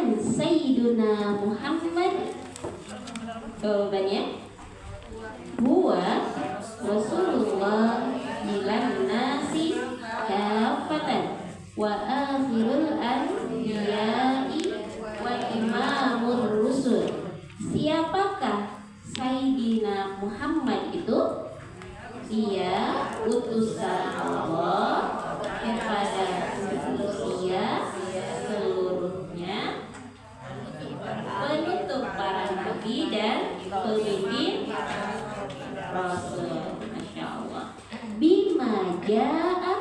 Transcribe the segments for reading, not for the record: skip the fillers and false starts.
Man Sayyiduna Muhammad? Jawabannya huwa Rasulullah ilan nasi kafatan wa akhirul anbiya'i wa imamur rusul. Siapakah Sayyidina Muhammad itu? Dia utusan Allah kepada manusia seluruhnya, penutup para nabi dan pemimpin rasul. Masya Allah. Bima ja'a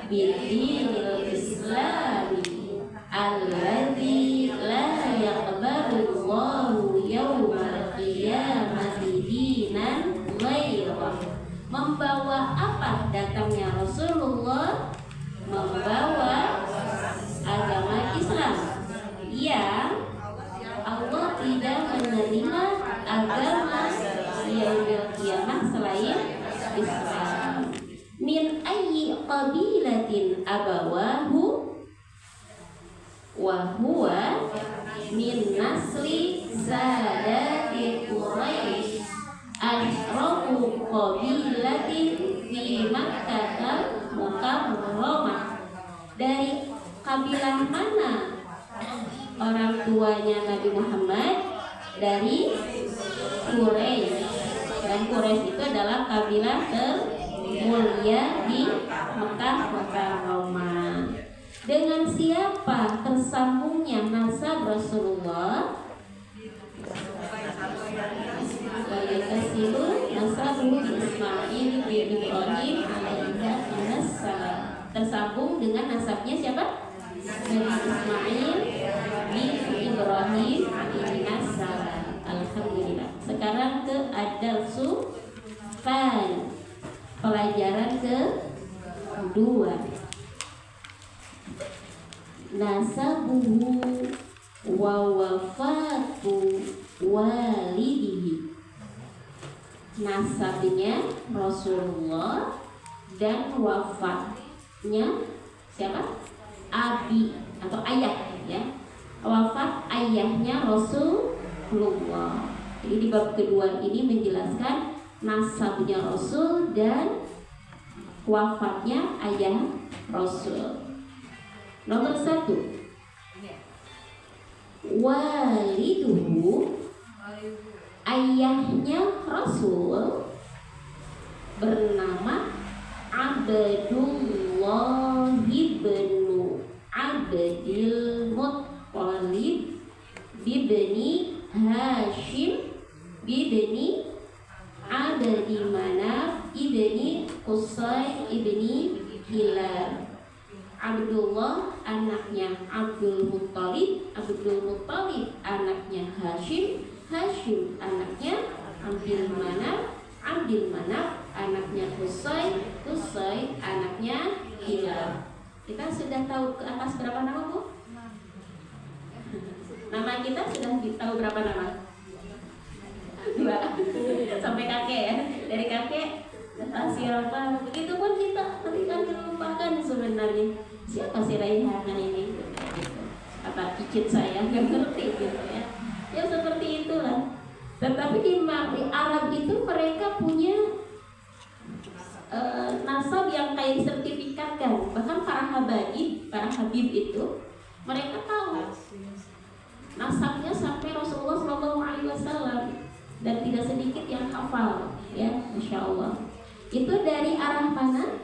bidinil islami alladzi la yaqbalu Allahu yawmal qiyamati dinan ghairah. Membawa apa datangnya Rasulullah? Membawa agama Islam yang Allah tidak menerima agama yaumil qiyamah selain Islam. Min ayyi qabilatin abawahu wa huwa min nasli sadati Quraisy asyrafu qabilatin fi Makkah Mukarramah. Dari kabilah mana orang tuanya Nabi Muhammad? Dari Quraisy. Dan Quraisy itu adalah kabilah termulia di Mekah Mukarramah. Dengan siapa tersambungnya nasab Rasulullah? Wayakasilu nasabu Ismail bin Ibrahim alaihi salam. Tersambung dengan nasabnya siapa? Nabi Ismail bin Ibrahim alaihi salam. Alhamdulillah. Sekarang ke ad-darsu fan, pelajaran kedua. Nasabuhu wa wafatu walidihi. Nasabnya Rasulullah dan wafatnya siapa? Abi atau ayah, ya. Wafat ayahnya Rasulullah. Jadi di bab kedua ini menjelaskan nasabnya Rasul dan wafatnya ayah Rasul. Nomor 1, waliduhu, ayahnya Rasul bernama Abdullah bin Abdil Muttalib bibni Hashim bibni Abdi Manaf ibni Qusay ibni Hilal. Abdullah anaknya Abdul Muttalib, Abdul Muttalib anaknya Hashim, Hashim anaknya Abdul Manaf, Abdul Manaf anaknya Qusay, Qusay anaknya Hilal. Kita sudah tahu ke atas berapa nama, Bu? Nama kita sudah tahu berapa nama? 2 sampai kakek, ya. Dari kakek siapa? Begitupun kita nanti kan lupakan sebenarnya. Siapa si Raihanah ini? Kata cicit saya nggak ngerti gitu, ya. Ya seperti itulah. Tetapi di Arab itu mereka punya nasab yang kayak sertifikatkan. Bahkan para habib itu mereka tahu nasabnya sampai Rasulullah SAW, dan tidak sedikit yang hafal, ya, Masya Allah. Itu dari arah mana?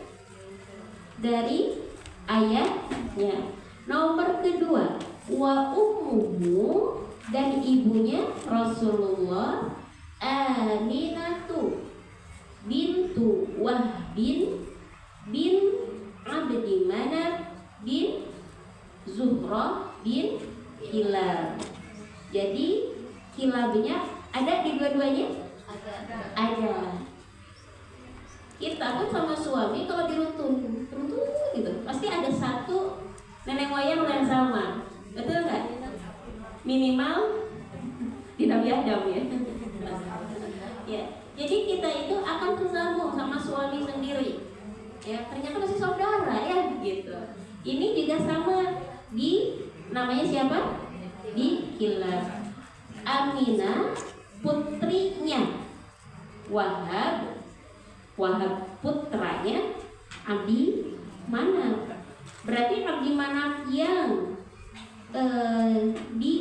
Dari ayahnya. Nomor kedua, wa ummuhu, dan ibunya Rasulullah Aminatu bintu Wahbin bin Abdi Manaf bin Zuhrah bin Hilal. Jadi kilabnya ada di dua-duanya? Ada. Kita pun sama suami kalau diruntun gitu, pasti ada satu nenek moyang yang sama, betul nggak? Minimal di Nabi Adam, ya. Ya, jadi kita itu akan tersambung sama suami sendiri. Ya, ternyata masih saudara, ya, gitu. Ini juga sama di namanya siapa? Di Kilab. Aminah putrinya Wahab, Wahab putranya Abdi Manaf. Berarti Abdi Manaf yang di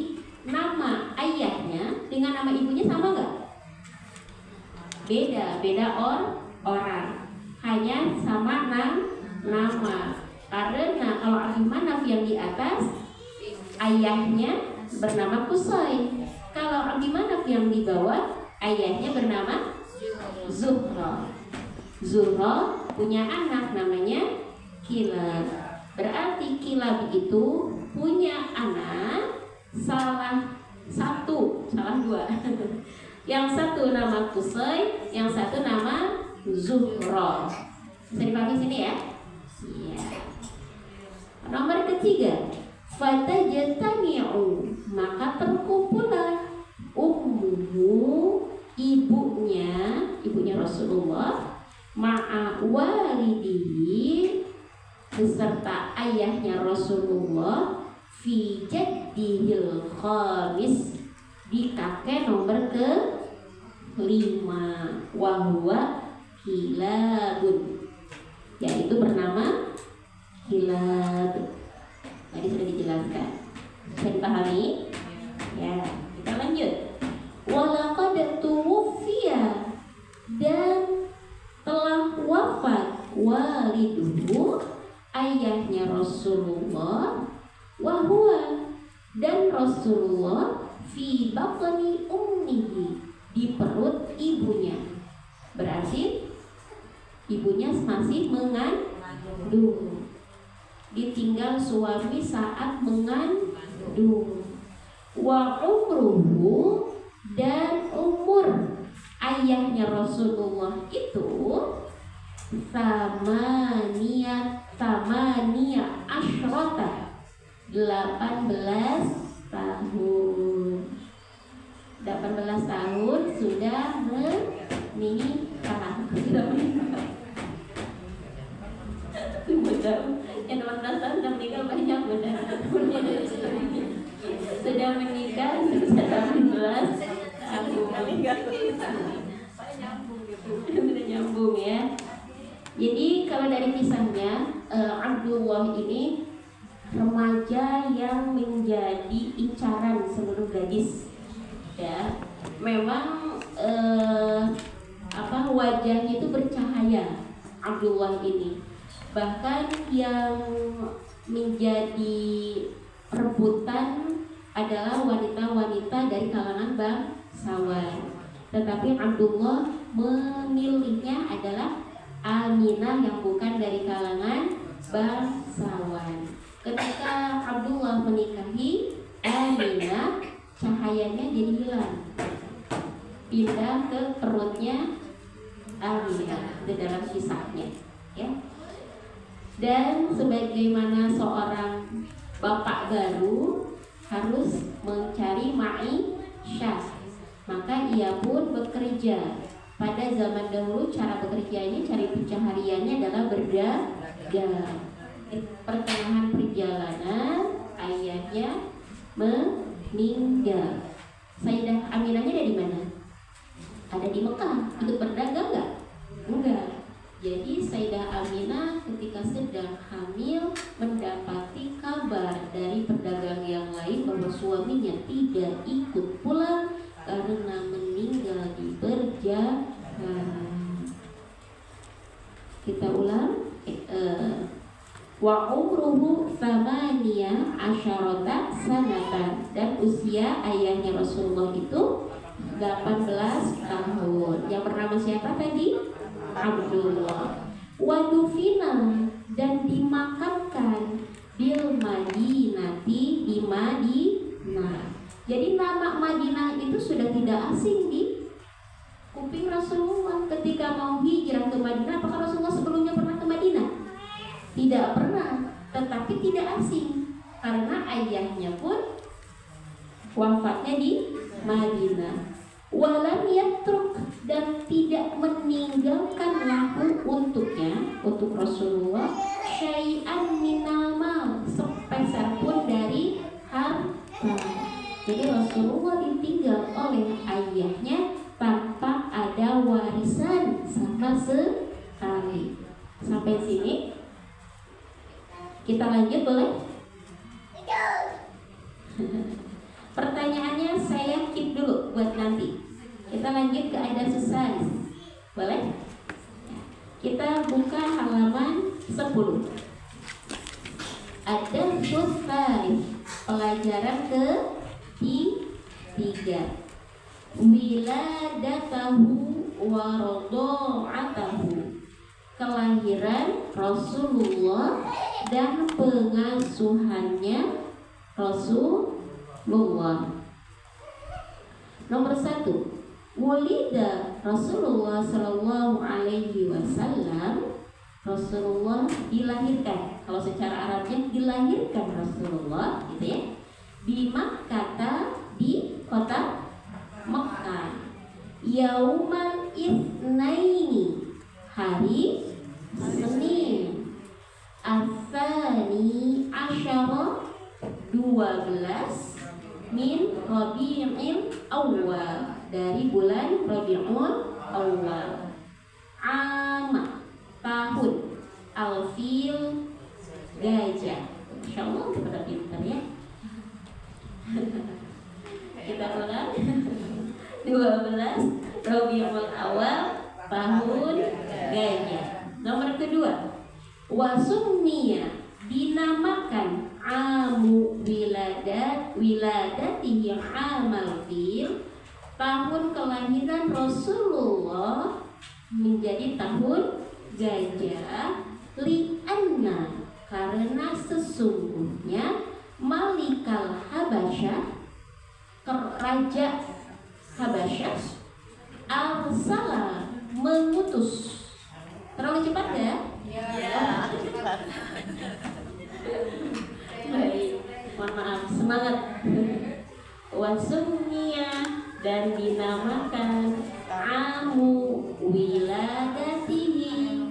nama ayahnya dengan nama ibunya sama nggak? Beda orang. Hanya sama nama. Karena kalau Abdi Manaf yang di atas ayahnya bernama Qusay. Kalau Abdi Manaf yang di bawah ayahnya bernama Zuhra. Zuhra punya anak namanya Kilab. Berarti Kilab itu punya anak salah dua. Yang satu nama Qusay, yang satu nama Zuhra. Bisa dipahami sini ya? Iya. Nomor ketiga, fatajtami'u, maka terkumpulah ummuhu, ibunya Rasulullah, ma'a walidihi, beserta ayahnya Rasulullah, fi jaddihil khamis, di kakek nomor ke-5, wahwa Kilabun, yaitu bernama Kilab. Tadi sudah dijelaskan, bisa dipahami? Ya, kita lanjut. Walaqad tuwfiya, dan telah wafat waliduhu, ayahnya Rasulullah, wahwa, dan Rasulullah fi batni ummihi, di perut ibunya. Berarti ibunya masih mengandung, ditinggal suami saat mengandung. Wa umruhu, dan umur ayahnya Rasulullah itu samania asyrota, 18 tahun. 18 tahun sudah menikah. Benar. Yang 18 tahun sudah menikah banyak, benar. Sudah menikah sudah 18 tahun. Sudah nyambung ya. Jadi kalau dari kisahnya, Abdullah ini remaja yang menjadi incaran seluruh gadis. Ya, memang wajahnya itu bercahaya Abdullah ini. Bahkan yang menjadi rebutan adalah wanita-wanita dari kalangan bangsawan. Tetapi Abdullah memilihnya adalah Aminah yang bukan dari kalangan bangsawan. Ketika Abdullah menikahi Aminah, cahayanya jadi hilang, pindah ke perutnya Aminah di dalam kisahnya, ya. Dan sebagaimana seorang bapak baru harus mencari ma'isyah, maka ia pun bekerja. Pada zaman dahulu cara bekerjanya, cari pencahariannya adalah berdagang. Di pertengahan perjalanan ayahnya meninggal. Sayyidah Aminahnya dari mana? Ada di Mekah. Ikut berdagang nggak? Enggak. Jadi Sayyidah Aminah ketika sedang hamil mendapati kabar dari pedagang yang lain bahwa suaminya tidak ikut pulang karena meninggal di perjalanan. Kita ulang. Wa umruhu thamaniya asyarata sanatan, dan usia ayahnya Rasulullah itu 18 tahun. Yang bernama siapa tadi? Abdullah. Wa dufina, dan dimakamkan bil Madinati, di Madinah. Jadi nama Madinah itu sudah tidak asing di kuping Rasulullah. Ketika mau hijrah ke Madinah, apakah Rasulullah sebelumnya pernah ke Madinah? Tidak pernah, tetapi tidak asing karena ayahnya pun wafatnya di Madinah. Walam yatruk, dan tidak meninggalkan lahu untuknya, untuk Rasulullah, syai'an minal mal, sepeser pun Kita lanjut boleh? Pertanyaannya saya keep dulu buat nanti. Kita lanjut ke ada sesalis. Boleh? Kita buka halaman 10. Ada sesalis. Pelajaran ke 3. Wiladatahu wa radha'atahu. Kelahiran Rasulullah dan pengasuhannya Rasulullah. Nomor 1. Wulida Rasulullah sallallahu alaihi wasallam. Rasulullah dilahirkan. Kalau secara Arabnya dilahirkan Rasulullah, gitu ya. Di Makkah, di kota Makkah. Yaumal Itsnaini, hari Senin. Asani asyara, 12 min Rabi'il Awal, dari bulan Rabiul Awal. Ama, tahun. Alfil, gajah. Insyaallah pada pintar ya. Kita ulang. 12 Rabiul Awal, tahun gajah. Nomor kedua, wasummiya, dinamakan amu wiladatihi amal fil, tahun kelahiran Rasulullah menjadi tahun gajah. Li'anna, karena sesungguhnya Malikal Habasyah, Raja Habasyah, arsala, mengutus. Terlalu cepat ya? Ya. Baik, mohon maaf, semangat. Wasummiya, dan dinamakan amu wiladatihi,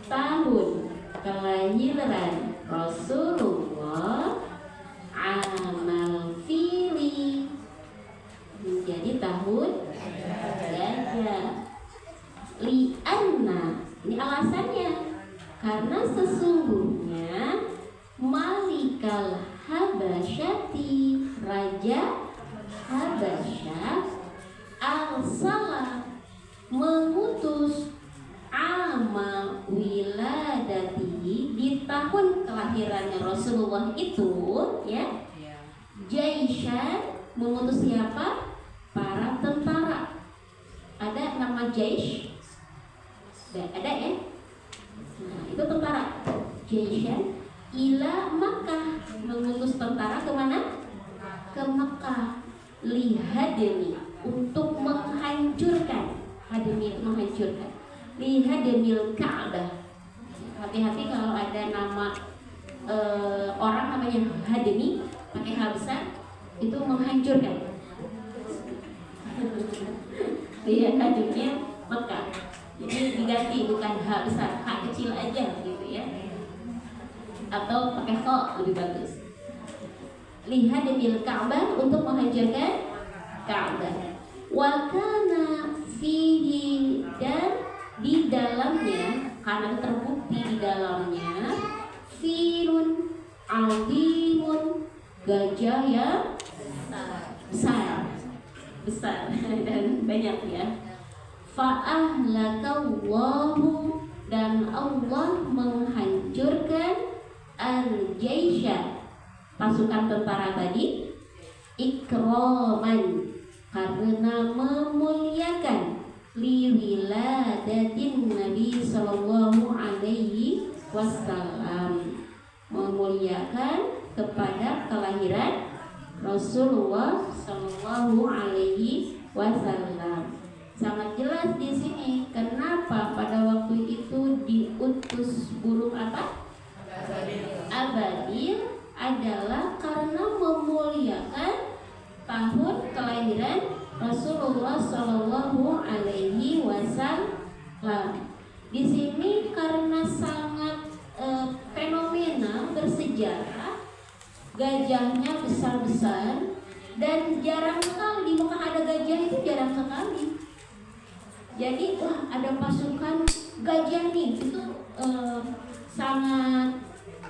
tahun kelahiran Rasulullah, amal fili, menjadi tahun gajah. Li'anna, ini alasannya, karena sesungguhnya Malikal Habasyati, Raja Habasyah, arsala, mengutus, ama wiladatihi, di tahun kelahirannya Rasulullah itu ya, jaishan, mengutus siapa? Para tentara. Ada nama jaish? Ada ya? Nah, itu tentara. Jaishan ila Makkah, mengutus tentara kemana? Ke Makkah. Lihademi, untuk menghancurkan. Hademi, menghancurkan. Lihademil Ka'bah. Hati-hati kalau ada nama orang namanya Hademi pakai ha besar, itu menghancurkan. Dia hademnya Mekah. Jadi diganti, bukan ha besar, ha kecil aja gitu ya. Atau pakai kha lebih bagus. Lihademil Ka'bah, untuk menghancurkan Ka'bah. Wa kana fihi, dan di dalamnya, karena terbukti di dalamnya, firun azimun, gajah yang besar dan banyak ya. Fa'ahlakallahu, dan Allah menghancurkan al-jaisha, pasukan tentara tadi, ikraman, karena memuliakan, liwiladatin Nabi sallallahu alaihi wasallam, memuliakan kepada kelahiran Rasulullah sallallahu alaihi wasallam. Sangat jelas di sini kenapa pada waktu itu diutus burung apa? Ababil, adalah karena memuliakan tahun kelahiran Rasulullah sallallahu alaihi wasallam. Di sini karena sangat fenomenal, bersejarah, gajahnya besar-besar, dan jarang sekali di Mekah ada gajah, itu jarang sekali. Jadi wah, ada pasukan gajah nih, itu sangat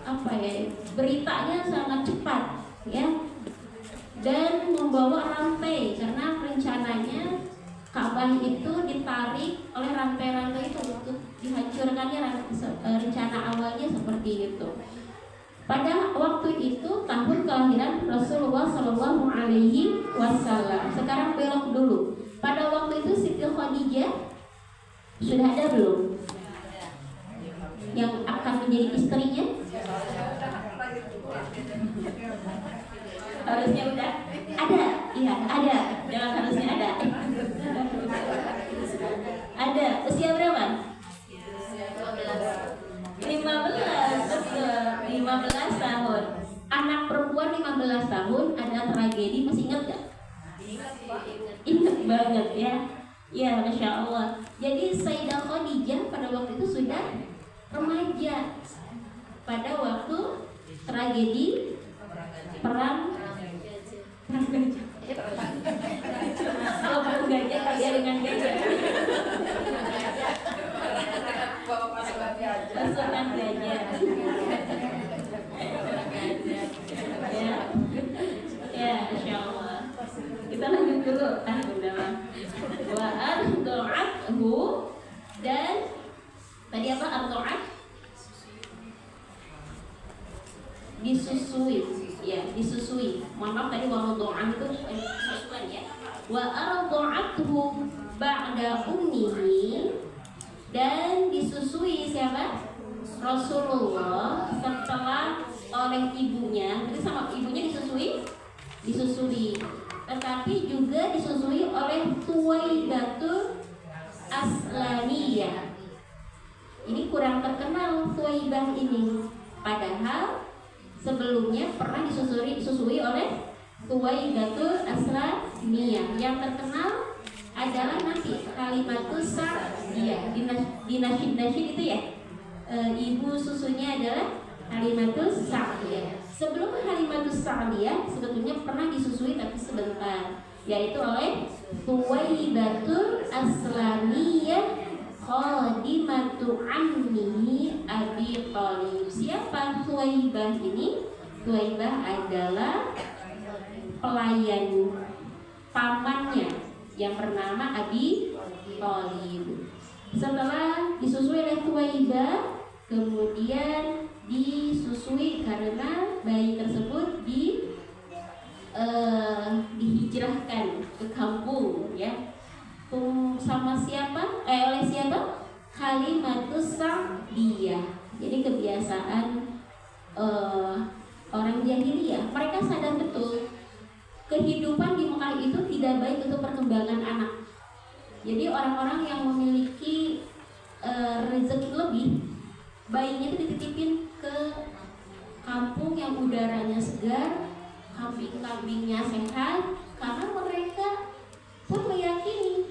apa ya, beritanya sangat cepat ya, dan membawa rantai karena rencananya Ka'bah itu ditarik oleh rantai-rantai itu untuk dihancurkannya. Rencana awalnya seperti itu. Pada waktu itu tahun kelahiran Rasulullah Shallallahu Alaihi Wasallam. Sekarang belok dulu. Pada waktu itu Siti Khadijah sudah ada belum? Yang akan menjadi istrinya? Harusnya udah ada, iya ada. Jangan harusnya ada. Ada. Usia berapa? 15, betul. 15 tahun. Anak perempuan 15 tahun ada tragedi, masih ingat gak? Ingat banget ya. Ya, Masya Allah. Jadi Sayyidah Khadijah pada waktu itu sudah remaja pada waktu tragedi perang gajah. Kalau perang gajah kalian dengan gajah. Pasukan gajah. Ya, Masya Allah. Kita lanjut dulu. Wa ardu'athu, dan tadi apa ardu'at? Disusui, ya disusui. Mohon maaf tadi wa ardu'at itu susuan ya. Wa ardu'athu ba'da ummihi, dan disusui siapa? Rasulullah setelah oleh ibunya. Jadi sama ibunya disusui, tetapi juga disusui oleh Thuwaibatul Aslamiyah. Ini kurang terkenal Thuwaibah ini, padahal sebelumnya pernah disusui oleh Thuwaibatul Aslamiyah. Yang terkenal adalah nanti Halimatus Sa'diyah di nasyid itu ya. Ibu susunya adalah Halimatus Sa'diyah. Sebelum Halimatus Sa'diyah sebetulnya pernah disusui tapi sebentar, yaitu oleh Thuwaibatul Aslamiyah khadimatu ammihi Abi Thalib. Siapa Thuwaibah ini? Thuwaibah adalah pelayan pamannya yang bernama Abi Thalib. Setelah disusui oleh Thuwaibah, kemudian disusui karena bayi tersebut dihijrahkan ke kampung ya. Sama siapa? Oleh siapa? Halimatus Sa'diyah. Jadi kebiasaan orang jahiliyah, mereka sadar betul kehidupan di Mekah itu tidak baik untuk perkembangan anak. Jadi orang-orang yang memiliki rezeki lebih, bayinya itu dititipin ke kampung yang udaranya segar, kambing-kambingnya sehat, karena mereka pun meyakini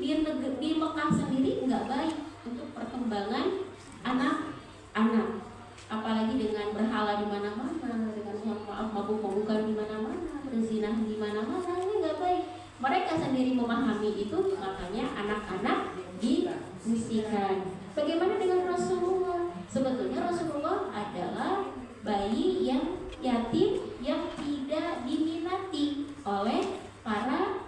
di Mekah sendiri nggak baik untuk perkembangan anak-anak, apalagi dengan berhala di mana-mana, dengan mabuk-mabukan di mana-mana, berzinah di mana-mana, ini nggak baik. Mereka sendiri memahami itu, makanya anak-anak dimusikan. Bagaimana dengan Rasulullah? Sebetulnya Rasulullah adalah bayi yang yatim yang tidak diminati oleh para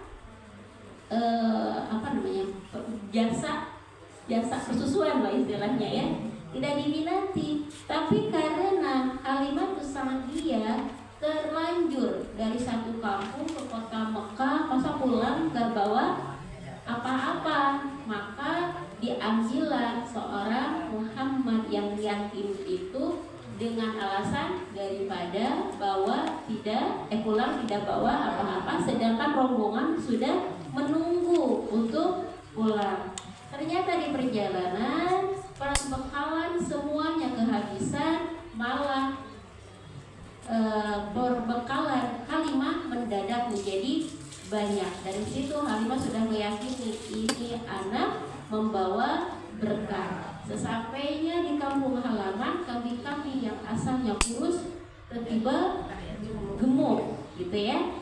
jasa persusuan lah istilahnya ya, tidak diminati. Tapi karena Halimatus Sa'diyah terlanjur dari satu kampung ke kota Mekah, masa pulang gak bawa apa-apa, maka diambillah seorang Muhammad yang yatim itu dengan alasan daripada pulang tidak bawa apa-apa, sedangkan rombongan sudah menunggu untuk pulang. Ternyata di perjalanan perbekalan semuanya kehabisan, malah berbekalan Halimah mendadak menjadi banyak. Dari situ Halimah sudah meyakini ini anak membawa berkah. Sesampainya di kampung halaman, kambing-kambing yang asalnya kurus tiba-tiba gemuk gitu ya.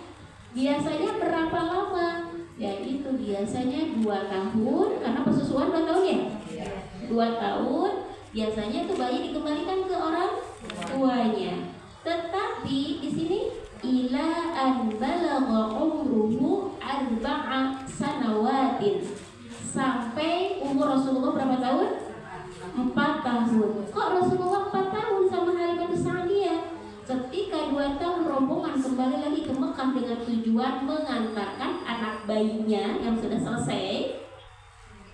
Biasanya berapa lama? Ya itu biasanya 2 tahun, karena persusuan 2 tahun ya. 2 tahun biasanya itu bayi dikembalikan ke orang tuanya. Tetapi Tapi di sini ila an balagha umruhu 4 sanawatin, sampai umur Rasulullah berapa tahun? 4 tahun. Kok Rasulullah 4 tahun sama Halimah Sa'diyah? Ketika 2 tahun rombongan kembali lagi ke Mekah dengan tujuan mengantarkan anak bayinya yang sudah selesai,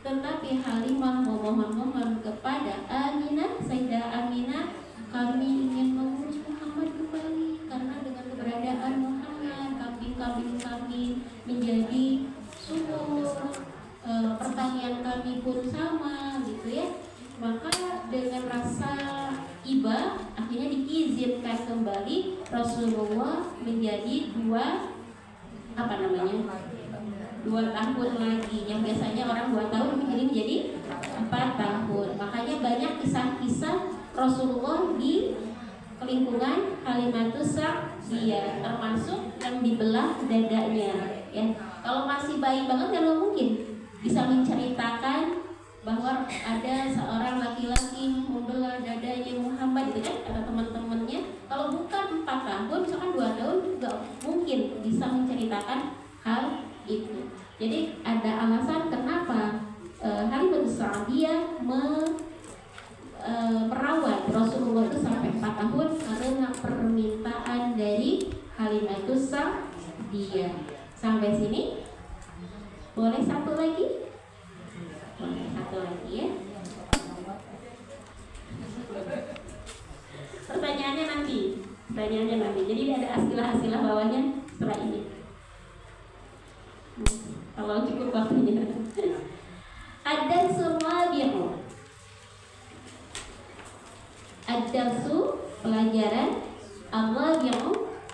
tetapi Halimah memohon kepada Aminah, Sayyidah Aminah, kami ingin mengurus Muhammad kembali, karena dengan keberadaan Muhammad kambing-kambing kami menjadi subur, pertanian kami pun sama gitu ya. Maka dengan rasa iba akhirnya diizinkan kembali Rasulullah menjadi 2 tahun lagi. Yang biasanya orang 2 tahun menjadi 4 tahun. Makanya banyak kisah-kisah Rasulullah di lingkungan Halimatus Sa'diyah, termasuk yang dibelah dadanya ya. Kalau masih bayi banget kan mungkin bisa menceritakan bahwa ada seorang laki-laki membelah dadanya Muhammad gitu kan, kata teman-temannya. Kalau bukan 4 tahun, misalkan 2 tahun juga mungkin bisa menceritakan hal itu. Jadi ada alasan kenapa Halimah Sa'diyah merawat Rasulullah itu sampai 4 tahun, karena permintaan dari Halimah Sa'diyah. Sampai sini boleh satu lagi? Boleh satu lagi ya. Pertanyaannya nanti. Jadi ada asilah-asilah bawahnya setelah ini. Kalau cukup waktunya. Ada semua biru. Ada pelajaran Allah yang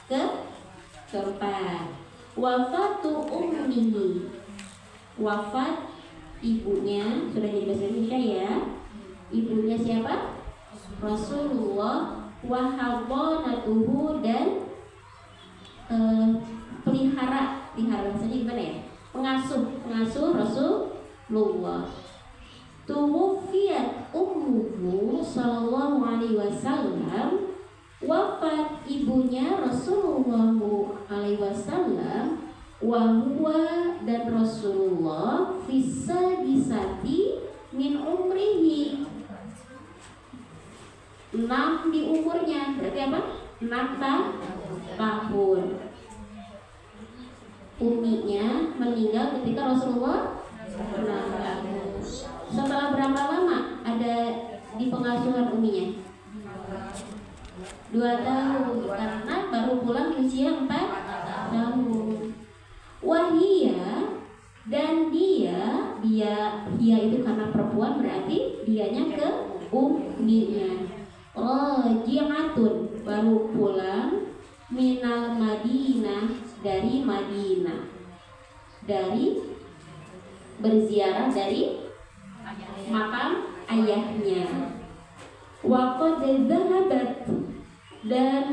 keempat. Wafatu ummihi. Wafat ibunya, sudah jadi bahasa Indonesia ya. Ibunya siapa? Rasulullah. Wahabonatuhu, dan pelihara bahasanya gimana ya? Pengasuh Rasulullah. Tuwufiyat ummuhu sallallahu alaihi wasallam. Wafat ibunya Rasulullah alaihi wasallam. Wa huwa, dan Rasulullah fisa disati min umrihi, 6 di umurnya, berarti apa? 6 tahun. Uminya meninggal ketika Rasulullah 6 tahun. Setelah berapa lama ada di pengasuhan uminya? 2 tahun, karena baru pulang di usia 4 tahun. Wahia, dan dia itu karena perempuan, berarti dianya ke umminya. Raji'atun, baru pulang, minal Madinah, dari Madinah, dari berziarah dari makam ayahnya. Wa qad dhahabat, dan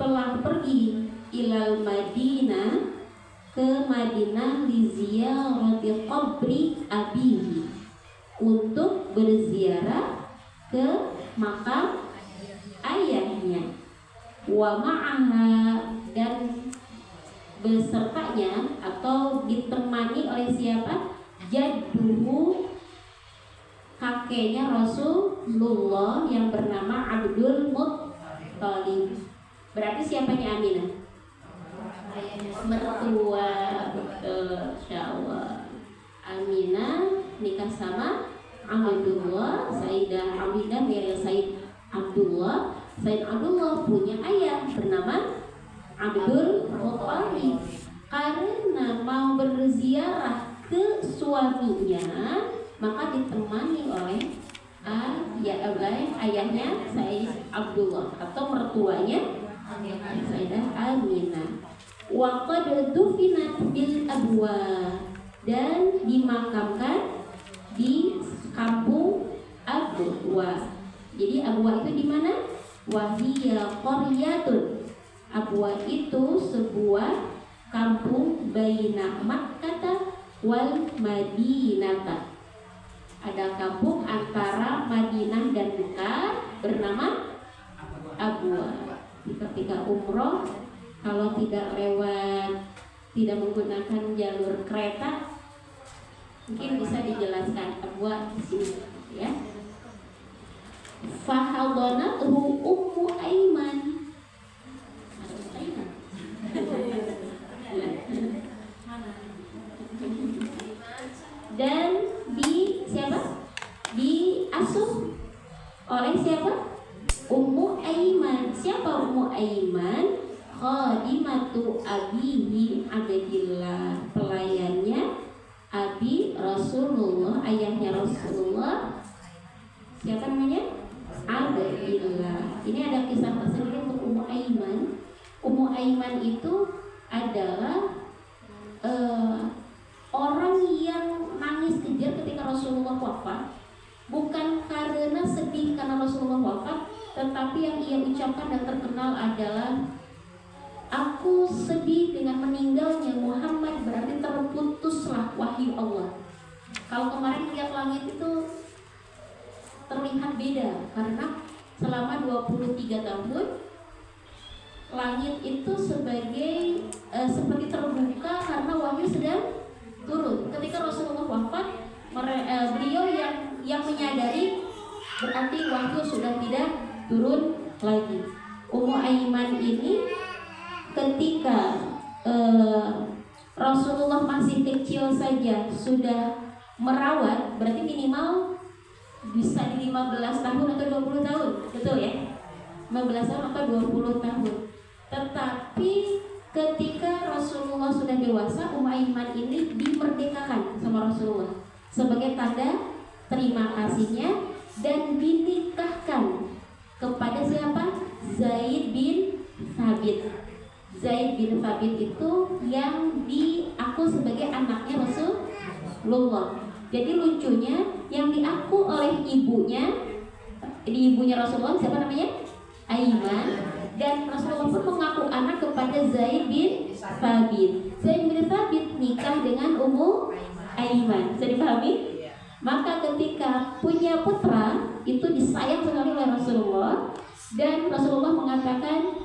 telah pergi ilal Madinah, ke Madinah, li ziyarati qabri abihi, untuk berziarah ke makam ayahnya. Wa ma'aha, dan besertanya atau ditemani oleh siapa? Jadduhu, kakeknya Rasulullah yang bernama Abdul Muttalib. Berarti siapanya Aminah? Mertua, betul, insyaallah. Aminah nikah sama Abdullah, Sayyidah Aminah dari Sayyid Abdullah. Sayyid Abdullah punya ayah bernama Abdul Muttalib. Karena mau berziarah ke suaminya, maka ditemani oleh ayahnya Sayyid Abdullah atau mertuanya Sayyidah Aminah. Wa qad dufinat bil Abwa, dan dimakamkan di kampung Abwa. Jadi Abwa itu di mana? Wahiya qaryatun. Abwa itu sebuah kampung baina Makkah wal Madinah. Ada kampung antara Madinah dan Mekah bernama Abwa. ketika umroh, kalau tidak menggunakan jalur kereta, mungkin bisa dijelaskan buat di sini ya. Fahadhanathu Ummu Aiman. Dan diasuh oleh siapa? Ummu Aiman. Siapa Ummu Aiman? Khadimatu abihi Abdillah, pelayannya Abi Rasulullah, ayahnya Rasulullah. Siapa namanya? Abdillah. Ini ada kisah tersendiri untuk Ummu Aiman. Ummu Aiman itu adalah orang yang nangis kejar ketika Rasulullah wafat. Bukan karena sedih karena Rasulullah wafat, tetapi yang ia ucapkan dan terkenal adalah, aku sedih dengan meninggalnya Muhammad, berarti terputuslah wahyu Allah. Kalau kemarin lihat langit itu terlihat beda, karena selama 23 tahun langit itu seperti terbuka karena wahyu sedang turun. Ketika Rasulullah wafat, beliau yang menyadari berarti wahyu sudah tidak turun lagi. Ummu Aiman ini ketika Rasulullah masih kecil saja sudah merawat, berarti minimal bisa di 15 tahun atau 20 tahun, betul ya? 15 tahun atau 20 tahun. Tetapi ketika Rasulullah sudah dewasa, Ummu Aiman ini dimerdekakan sama Rasulullah sebagai tanda terima kasihnya, dan dinikahkan kepada siapa? Zaid bin Thabit. Zaid bin Thabit itu yang diaku sebagai anaknya Rasulullah. Jadi lucunya, yang diaku oleh ibunya Rasulullah siapa namanya? Aiman. Dan Rasulullah pun mengaku anak kepada Zaid bin Thabit. Zaid bin Thabit nikah dengan Ummu Aiman. Bisa dipahami? Maka ketika punya putra, itu disayang sekali oleh Rasulullah, dan Rasulullah mengatakan,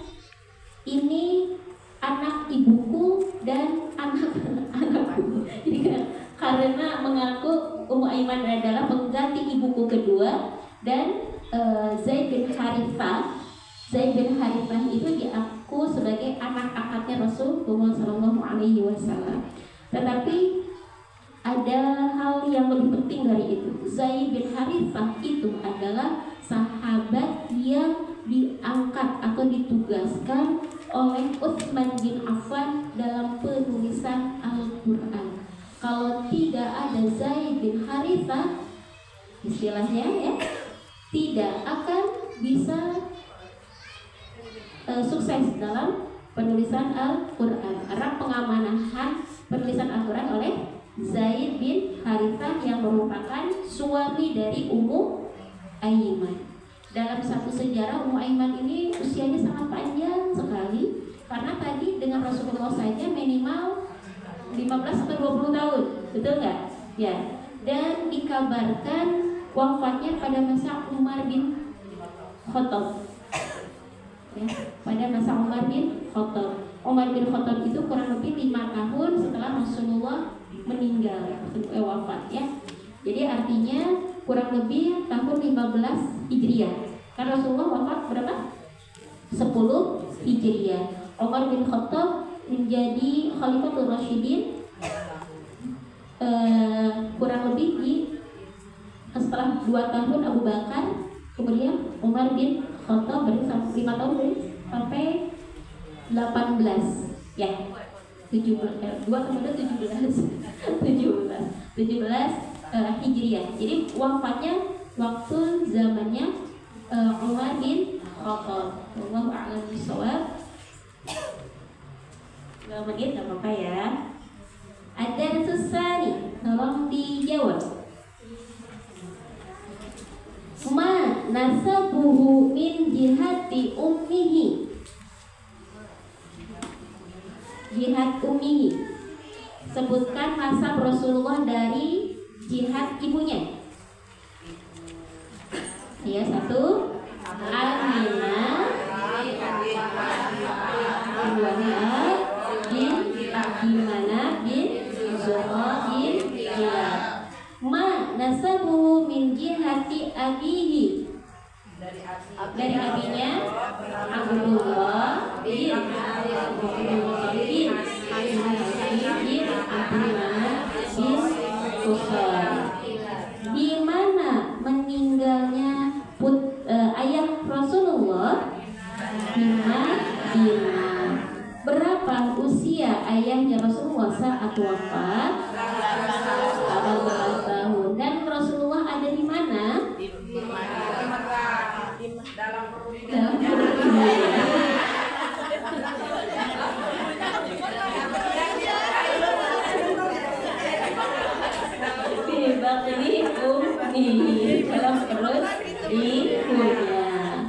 ini anak ibuku dan anak anakku. Jadi karena mengaku Ummu Aiman adalah pengganti ibuku kedua, dan Zaid bin Harithah itu diaku sebagai anak angkatnya Rasulullah SAW. Tetapi ada hal yang lebih penting dari itu. Zaid bin Harithah itu adalah sahabat yang diangkat atau ditugaskan oleh Utsman bin Affan dalam penulisan Al-Quran. Kalau tidak ada Zaid bin Harithah, istilahnya ya, tidak akan bisa sukses dalam penulisan Al-Quran, karena pengamanan penulisan Al-Quran oleh Zaid bin Harithah yang merupakan suami dari Ummu Aiman. Dalam satu sejarah, Ummu Aiman ini usianya sangat panjang sekali, karena tadi dengan Rasulullah saja minimal 15 atau 20 tahun, betul nggak? Ya. Dan dikabarkan wafatnya pada masa Umar bin Khattab. Ya, pada masa Umar bin Khattab. Umar bin Khattab itu kurang lebih 5 tahun setelah Rasulullah meninggal, wafat ya. Jadi artinya kurang lebih tahun 15 Hijriah. Karena Rasulullah wafat berapa? 10 Hijriah. Umar bin Khattab menjadi Khalifatul Rasyidin kurang lebih setelah 2 tahun Abu Bakar, kemudian Umar bin Khattab berarti 5 tahun sampai 18 ya. 17 kemudian 17 Hijriah. Jadi wafatnya waktu zamannya Umar bin Khattab. Wallahu a'lam bishawab. 2 menit enggak apa-apa ya. Ada sesani, tolong dijawab. Ma nasabuhu min jihati ummihi. Jihad ummihi, sebutkan nasab Rasulullah dari jihad ibunya. Ya, 1 Aminah ayahnya Rasulullah saat wafat 18 tahun. Dan Rasulullah ada di mana? Dalam perut dalam perut ibunya.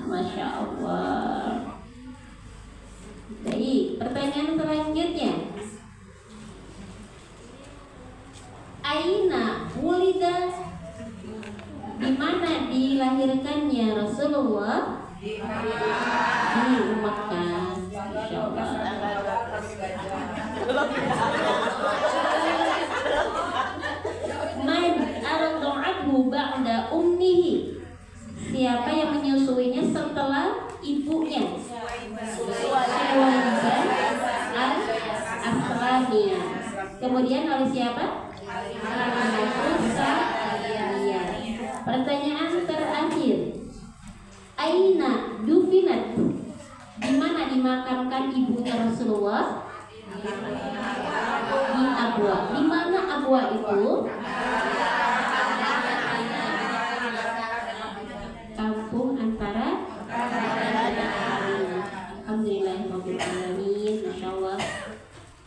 Masya Allah. Baik, pertanyaan selanjutnya. Aina wulida, di mana dilahirkannya Rasulullah? Di Makkah. Masya Allah. Man arda'athu ba'da ummihi, siapa yang menyusuinya setelah ibunya? Suwaiban al-Aslamiyah. Kemudian oleh siapa? Sa'diyah. Pertanyaan terakhir. Aina dufinat, di mana dimakamkan ibunya Rasulullah? Di Abwa. Di mana Abwa itu? Kampung antara. Alhamdulillahirrahmanirrahim. Masya Allah,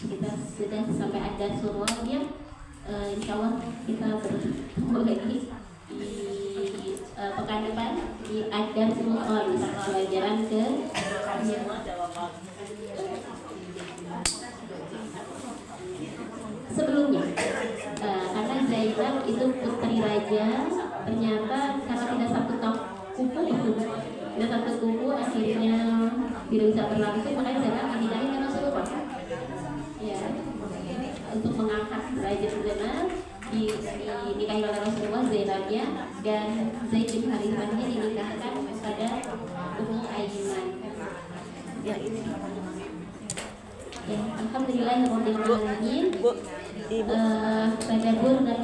kita sudah sampai ada surahnya. Insya Allah kita bertemu lagi di pekan depan di Adar Sultan, pelajaran ke. Sebelumnya, karena Zainab itu putri raja, ternyata karena tidak satu kuku, akhirnya tidak bisa berlangsung, makanya Zainab dinikahi dengan Rasulullah. Ya, untuk mengangkat derajat Zainab dinikahi oleh Rasulullah Zainabnya, dan Zaid bin Harithahnya dinikahkan pada Ummu Aiman. Ya, alhamdulillahirrahmanirrahim. Tadabbur dan